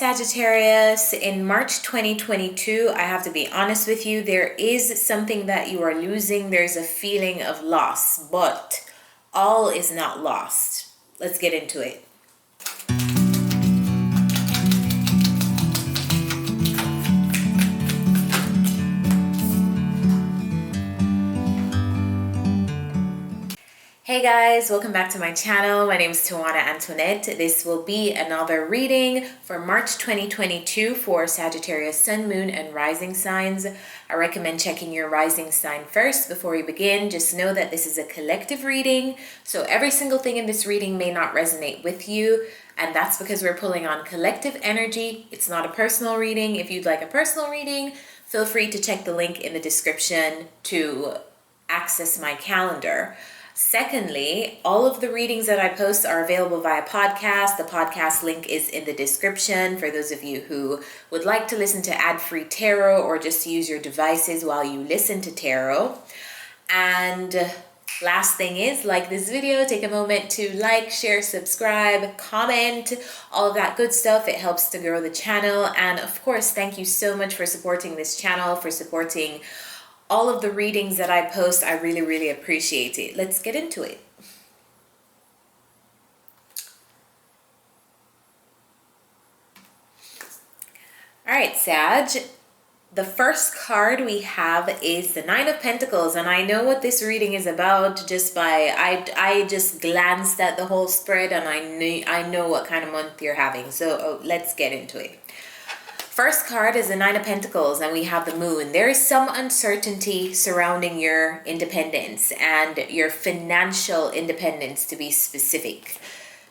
Sagittarius, in March 2022, I have to be honest with you, there is something that you are losing. There's a feeling of loss, but all is not lost. Let's get into it. Hey guys, welcome back to my channel. My name is TAWANANtoinette. This will be another reading for March 2022 for Sagittarius sun, moon, and rising signs. I recommend checking your rising sign first before you begin. Just know that this is a collective reading, so every single thing in this reading may not resonate with you, and that's because we're pulling on collective energy. It's not a personal reading. If you'd like a personal reading, feel free to check the link in the description to access my calendar. Secondly, all of the readings that I post are available via podcast. The podcast link is in the description for those of you who would like to listen to ad-free tarot or just use your devices while you listen to tarot. And last thing is, like this video, take a moment to like, share, subscribe, comment, all of that good stuff. It helps to grow the channel. And of course, thank you so much for supporting this channel, for supporting all of the readings that I post. I really, really appreciate it. Let's get into it. All right, Sag. The first card we have is the Nine of Pentacles, and I know what this reading is about just by I just glanced at the whole spread, and I know what kind of month you're having. So let's get into it. First card is the Nine of Pentacles, and we have the Moon. There is some uncertainty surrounding your independence and your financial independence, to be specific.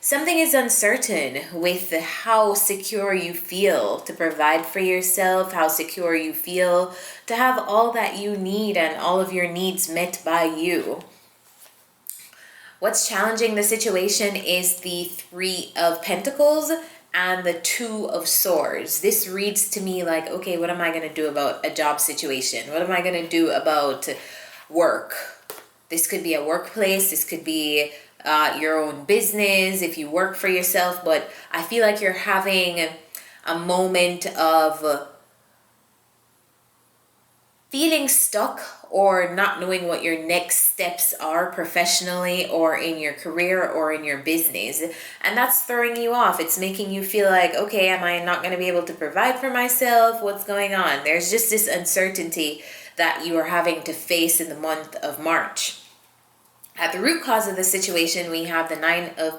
Something is uncertain with how secure you feel to provide for yourself, how secure you feel to have all that you need and all of your needs met by you. What's challenging the situation is the Three of Pentacles and the Two of Swords. This reads to me like, okay, what am I going to do about a job situation? What am I going to do about work? This could be a workplace. This could be your own business if you work for yourself. But I feel like you're having a moment of feeling stuck or not knowing what your next steps are professionally or in your career or in your business. And that's throwing you off. It's making you feel like, okay, am I not going to be able to provide for myself? What's going on? There's just this uncertainty that you are having to face in the month of March. At the root cause of the situation, we have the Nine of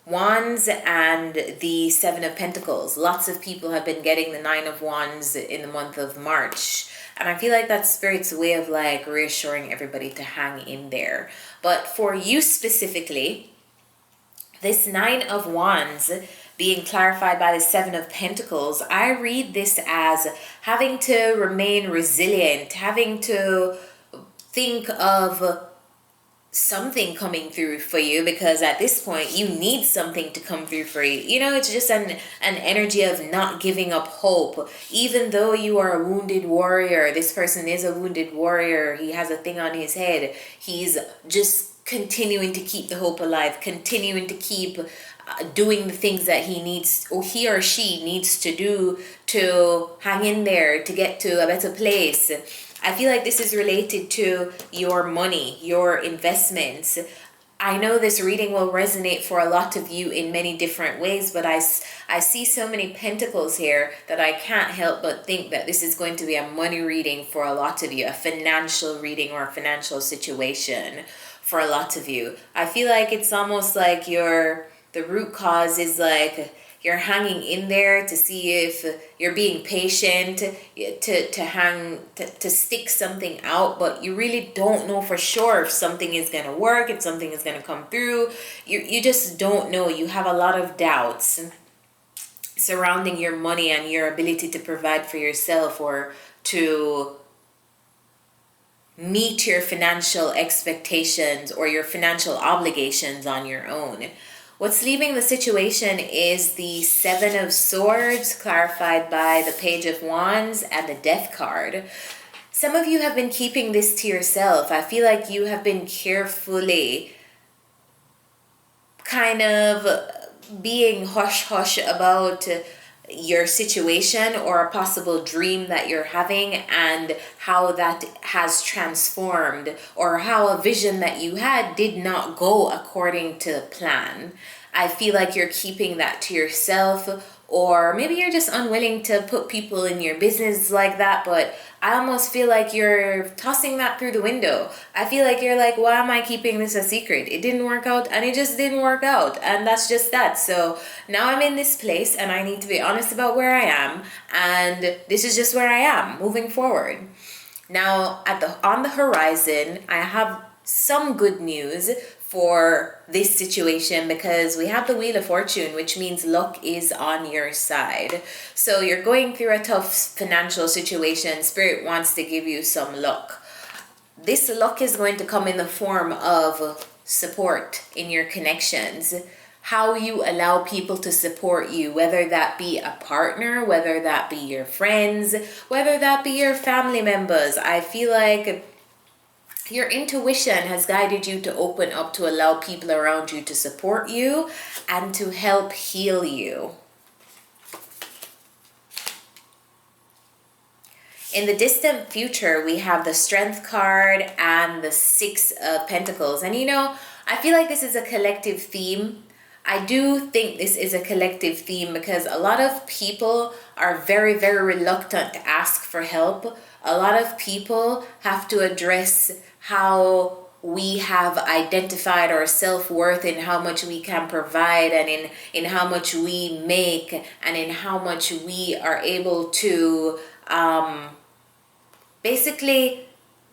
Wands and the Seven of Pentacles. Lots of people have been getting the Nine of Wands in the month of March. And I feel like that's Spirit's way of like reassuring everybody to hang in there. But for you specifically, this Nine of Wands being clarified by the Seven of Pentacles, I read this as having to remain resilient, having to think of something coming through for you, because at this point you need something to come through for you. You know, it's just an energy of not giving up hope. Even though you are a wounded warrior, this person is a wounded warrior. He has a thing on his head. He's just continuing to keep the hope alive, continuing to keep doing the things that he needs, or he or she needs to do to hang in there, to get to a better place. I feel like this is related to your money, your investments. I know this reading will resonate for a lot of you in many different ways, but I see so many pentacles here that I can't help but think that this is going to be a money reading for a lot of you, a financial reading or a financial situation for a lot of you. I feel like it's almost like the root cause is like you're hanging in there to see if you're being patient, to stick something out, but you really don't know for sure if something is going to work, if something is going to come through. You just don't know. You have a lot of doubts surrounding your money and your ability to provide for yourself or to meet your financial expectations or your financial obligations on your own. What's leaving the situation is the Seven of Swords, clarified by the Page of Wands and the Death card. Some of you have been keeping this to yourself. I feel like you have been carefully kind of being hush-hush about your situation or a possible dream that you're having and how that has transformed, or how a vision that you had did not go according to the plan. I feel like you're keeping that to yourself, or maybe you're just unwilling to put people in your business like that, but I almost feel like you're tossing that through the window. I feel like you're like, why am I keeping this a secret? It didn't work out, and it just didn't work out, and that's just that. So now I'm in this place and I need to be honest about where I am, and this is just where I am moving forward. Now on the horizon, I have some good news for this situation, because we have the Wheel of Fortune, which means luck is on your side. So you're going through a tough financial situation. Spirit wants to give you some luck. This luck is going to come in the form of support in your connections. How you allow people to support you, whether that be a partner, whether that be your friends, whether that be your family members. I feel like your intuition has guided you to open up, to allow people around you to support you and to help heal you. In the distant future, we have the Strength card and the Six of Pentacles. And I feel like this is a collective theme. I do think this is a collective theme because a lot of people are very, very reluctant to ask for help. A lot of people have to address how we have identified our self-worth in how much we can provide, and in how much we make, and in how much we are able to basically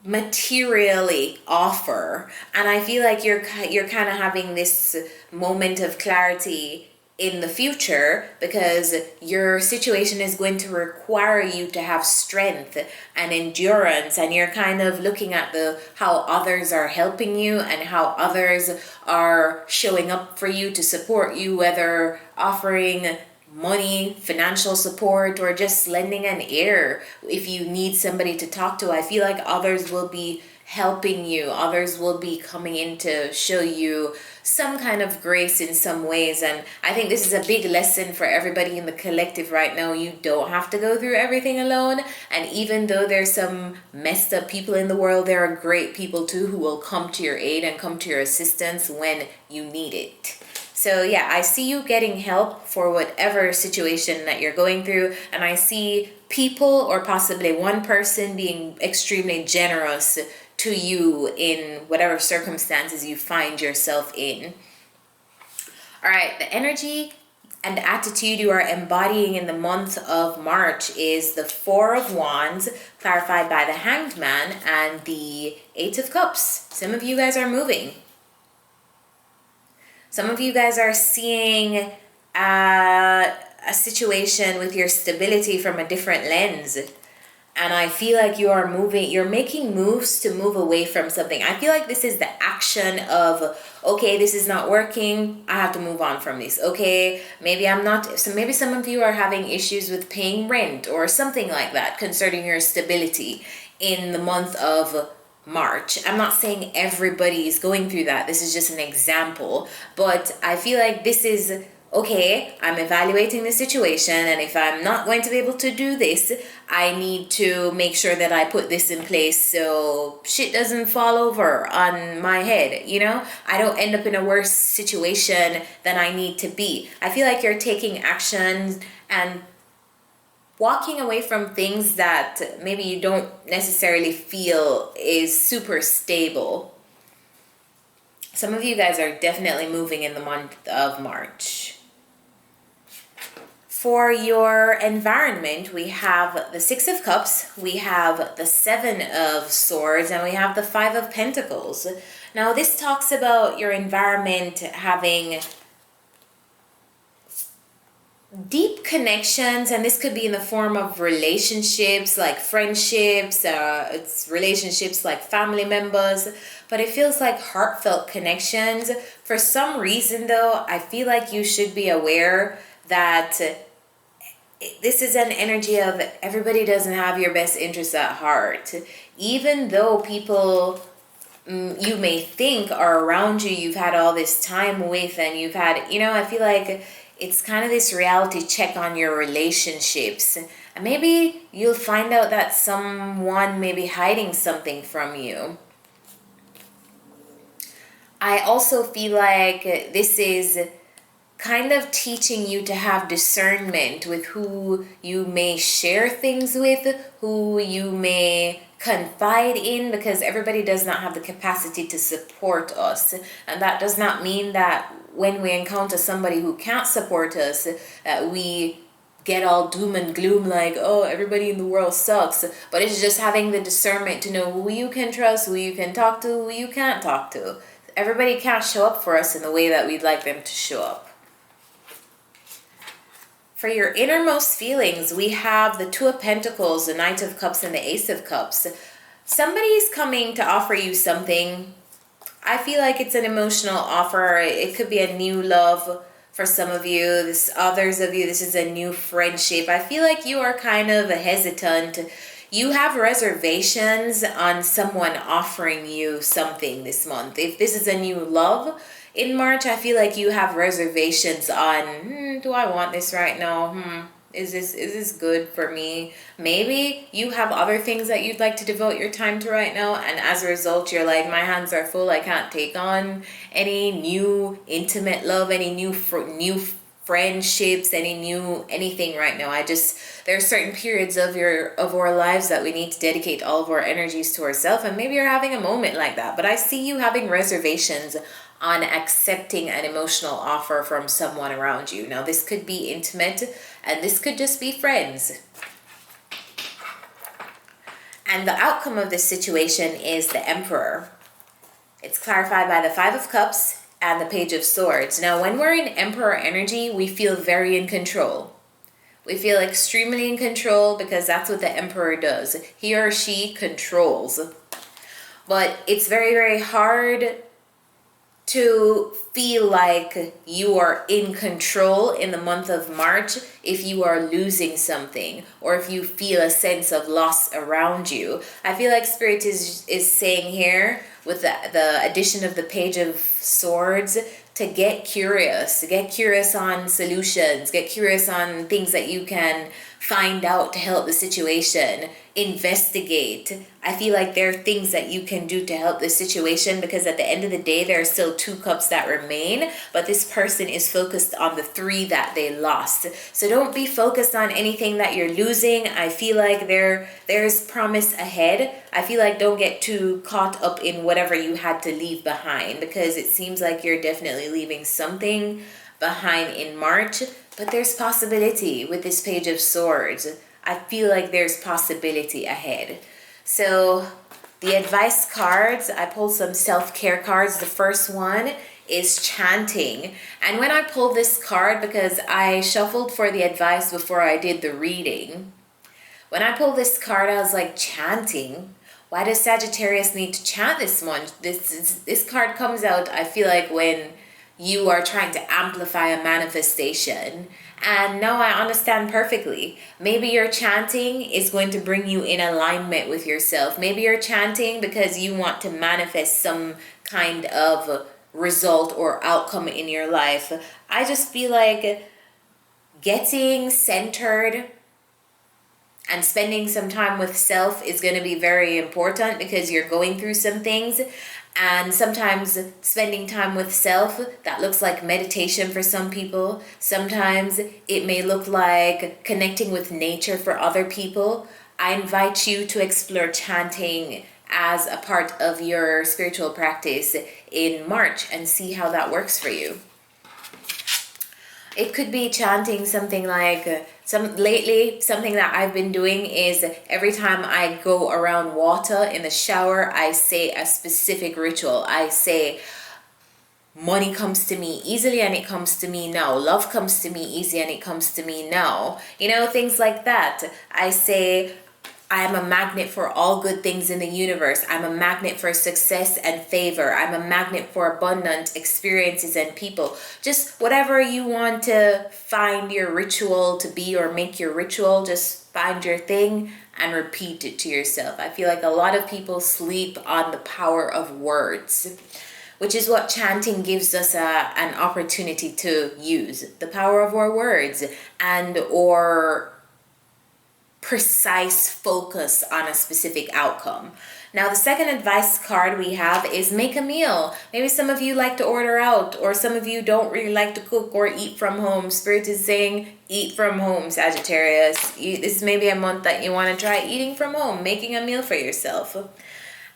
materially offer. And I feel like you're kind of having this moment of clarity in the future, because your situation is going to require you to have strength and endurance, and you're kind of looking at how others are helping you and how others are showing up for you to support you, whether offering money, financial support, or just lending an ear if you need somebody to talk to. I feel like others will be helping you. Others will be coming in to show you some kind of grace in some ways. And I think this is a big lesson for everybody in the collective right now. You don't have to go through everything alone. And even though there's some messed up people in the world, there are great people too who will come to your aid and come to your assistance when you need it. So yeah, I see you getting help for whatever situation that you're going through. And I see people, or possibly one person, being extremely generous to you in whatever circumstances you find yourself in. All right, the energy and attitude you are embodying in the month of March is the Four of Wands, clarified by the Hanged Man, and the Eight of Cups. Some of you guys are moving. Some of you guys are seeing a situation with your stability from a different lens. And I feel like you are moving, you're making moves to move away from something. I feel like this is the action of, okay, this is not working, I have to move on from this. Okay, maybe I'm not, so maybe some of you are having issues with paying rent or something like that concerning your stability in the month of March. I'm not saying everybody is going through that. This is just an example. But I feel like this is, okay, I'm evaluating the situation, and if I'm not going to be able to do this, I need to make sure that I put this in place so shit doesn't fall over on my head, I don't end up in a worse situation than I need to be. I feel like you're taking action and walking away from things that maybe you don't necessarily feel is super stable. Some of you guys are definitely moving in the month of March. For your environment, we have the Six of Cups, we have the Seven of Swords, and we have the Five of Pentacles. Now, this talks about your environment having deep connections, and this could be in the form of relationships like friendships, it's relationships like family members, but it feels like heartfelt connections. For some reason though, I feel like you should be aware that this is an energy of everybody doesn't have your best interests at heart. Even though people you may think are around you, you've had all this time with, and you've had, I feel like it's kind of this reality check on your relationships. And maybe you'll find out that someone may be hiding something from you. I also feel like this is kind of teaching you to have discernment with who you may share things with, who you may confide in, because everybody does not have the capacity to support us. And that does not mean that when we encounter somebody who can't support us, that we get all doom and gloom like, oh, everybody in the world sucks. But it's just having the discernment to know who you can trust, who you can talk to, who you can't talk to. Everybody can't show up for us in the way that we'd like them to show up. For your innermost feelings, we have the Two of Pentacles, the Knight of Cups, and the Ace of Cups. Somebody's coming to offer you something. I feel like it's an emotional offer. It could be a new love for some of you. Others of you, this is a new friendship. I feel like you are kind of hesitant. You have reservations on someone offering you something this month. If this is a new love, in March, I feel like you have reservations on, do I want this right now? Is this good for me? Maybe you have other things that you'd like to devote your time to right now, and as a result, you're like, my hands are full. I can't take on any new intimate love, any new friendships, anything right now. There are certain periods of our lives that we need to dedicate all of our energies to ourselves, and maybe you're having a moment like that. But I see you having reservations on accepting an emotional offer from someone around you. Now, this could be intimate, and this could just be friends. And the outcome of this situation is the Emperor. It's clarified by the Five of Cups and the Page of Swords. Now, when we're in Emperor energy, we feel very in control. We feel extremely in control because that's what the Emperor does. He or she controls. But it's very, very hard to feel like you are in control in the month of March if you are losing something or if you feel a sense of loss around you. I feel like Spirit is saying here with the addition of the Page of Swords to get curious on solutions, get curious on things that you can find out to help the situation, investigate. I feel like there are things that you can do to help the situation, because at the end of the day, there are still 2 cups that remain, but this person is focused on the 3 that they lost. So don't be focused on anything that you're losing. I feel like there's promise ahead. I feel like don't get too caught up in whatever you had to leave behind, because it seems like you're definitely leaving something behind in March, but there's possibility with this Page of Swords. I feel like there's possibility ahead. So the advice cards, I pulled some self-care cards. The first one is chanting. And when I pulled this card, because I shuffled for the advice before I did the reading, when I pulled this card, I was like, chanting? Why does Sagittarius need to chant this month? This card comes out, I feel like, when you are trying to amplify a manifestation. And now I understand perfectly. Maybe your chanting is going to bring you in alignment with yourself. Maybe you're chanting because you want to manifest some kind of result or outcome in your life. I just feel like getting centered and spending some time with self is going to be very important, because you're going through some things. And sometimes spending time with self, that looks like meditation for some people. Sometimes it may look like connecting with nature for other people. I invite you to explore chanting as a part of your spiritual practice in March and see how that works for you. It could be chanting something like, something that I've been doing is every time I go around water in the shower, I say a specific ritual. I say, money comes to me easily and it comes to me now. Love comes to me easy and it comes to me now. Things like that. I say, I am a magnet for all good things in the universe. I'm a magnet for success and favor. I'm a magnet for abundant experiences and people. Just whatever you want to find your ritual to be or make your ritual, just find your thing and repeat it to yourself. I feel like a lot of people sleep on the power of words. which is what chanting gives us an opportunity to use. The power of our words and or precise focus on a specific outcome. Now, the second advice card we have is make a meal. Maybe some of you like to order out, or some of you don't really like to cook or eat from home. Spirit is saying eat from home, Sagittarius. This is maybe a month that you want to try eating from home, making a meal for yourself.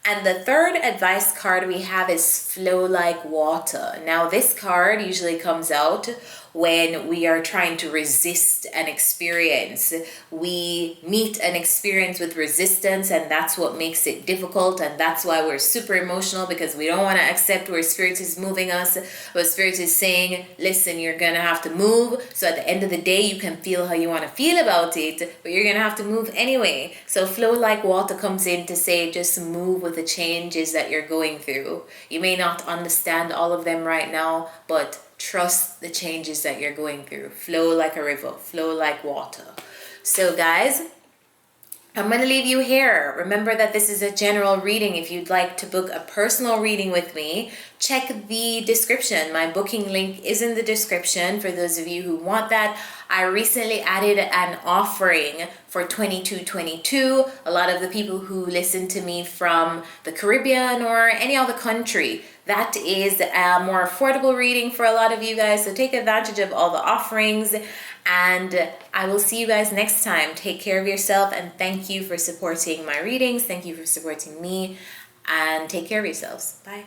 And the third advice card we have is flow like water. Now, this card usually comes out when we are trying to resist an experience. We meet an experience with resistance, and that's what makes it difficult, and that's why we're super emotional, because we don't want to accept where Spirit is moving us. But Spirit is saying, listen, you're gonna have to move, so at the end of the day you can feel how you want to feel about it, but you're gonna have to move anyway. So flow like water comes in to say just move with the changes that you're going through. You may not understand all of them right now, but trust the changes that you're going through. Flow like a river, flow like water. So guys, I'm going to leave you here. Remember that this is a general reading. If you'd like to book a personal reading with me, check the description. My booking link is in the description for those of you who want that. I recently added an offering for 2222. A lot of the people who listen to me from the Caribbean or any other country, that is a more affordable reading for a lot of you guys. So take advantage of all the offerings, and I will see you guys next time. Take care of yourself, and thank you for supporting my readings. Thank you for supporting me, and take care of yourselves. Bye.